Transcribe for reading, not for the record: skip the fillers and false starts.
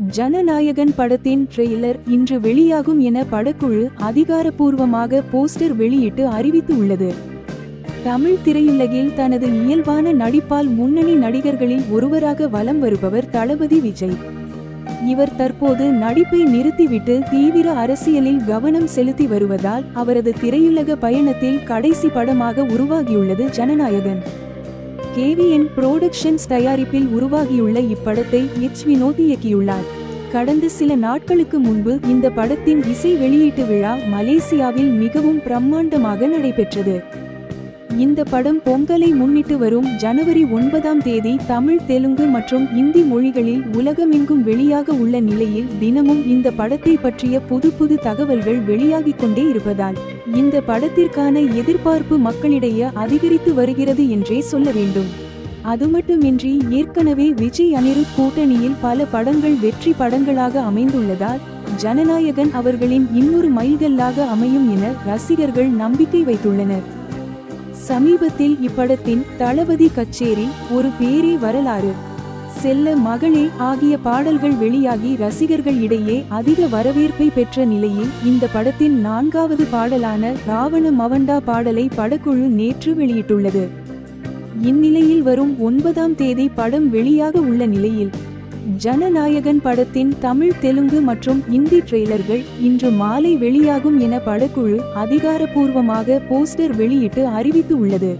ஜனநாயகன் படத்தின் ட்ரெய்லர் இன்று வெளியாகும் என படக்குழு அதிகாரப்பூர்வமாக போஸ்டர் வெளியிட்டு அறிவித்து உள்ளது. தமிழ் திரையுலகில் தனது இயல்பான நடிப்பால் முன்னணி நடிகர்களில் ஒருவராக வலம் வருபவர் தளபதி விஜய். இவர் தற்போது நடிப்பை நிறுத்திவிட்டு தீவிர அரசியலில் கவனம் செலுத்தி வருவதால் அவரது திரையுலக பயணத்தில் கடைசி படமாக உருவாகியுள்ளது ஜனநாயகன். KVN புரோடக்ஷன்ஸ் தயாரிப்பில் உருவாகியுள்ள இப்படத்தை வினோத் இயக்கியுள்ளார். கடந்த சில நாட்களுக்கு முன்பு இந்த படத்தின் இசை வெளியீட்டு விழா மலேசியாவில் மிகவும் பிரம்மாண்டமாக நடைபெற்றது. இந்த படம் பொங்கலை முன்னிட்டு வரும் ஜனவரி 9 தமிழ், தெலுங்கு மற்றும் இந்தி மொழிகளில் உலகமெங்கும் வெளியாக உள்ள நிலையில் தினமும் இந்த படத்தை பற்றிய புது தகவல்கள் வெளியாகிக் கொண்டே இருப்பதால் இந்த படத்திற்கான எதிர்பார்ப்பு மக்களிடையே அதிகரித்து வருகிறது என்றே சொல்ல வேண்டும். அதுமட்டுமின்றி ஏற்கனவே விஜய் அனிருத் கூட்டணியில் பல படங்கள் வெற்றி படங்களாக அமைந்துள்ளதால் ஜனநாயகன் அவர்களின் இன்னொரு மைல்கல்லாக அமையும் என ரசிகர்கள் நம்பிக்கை வைத்துள்ளனர். சமீபத்தில் இப்படத்தின் தளபதி கச்சேரி, ஒரு பேரே வரலாறு, செல்ல மகளே ஆகிய பாடல்கள் வெளியாகி ரசிகர்கள் இடையே அதிக வரவேற்பை பெற்ற நிலையில் இந்த படத்தின் 4வது பாடலான ராவண மவண்டா பாடலை படக்குழு நேற்று வெளியிட்டுள்ளது. இந்நிலையில் வரும் 9 படம் வெளியாக உள்ள நிலையில் ஜனநாயகன் படத்தின் தமிழ், தெலுங்கு மற்றும் இந்தி ட்ரெய்லர்கள் இன்று மாலை வெளியாகும் என படக்குழு அதிகாரப்பூர்வமாக போஸ்டர் வெளியிட்டு அறிவித்து உள்ளது.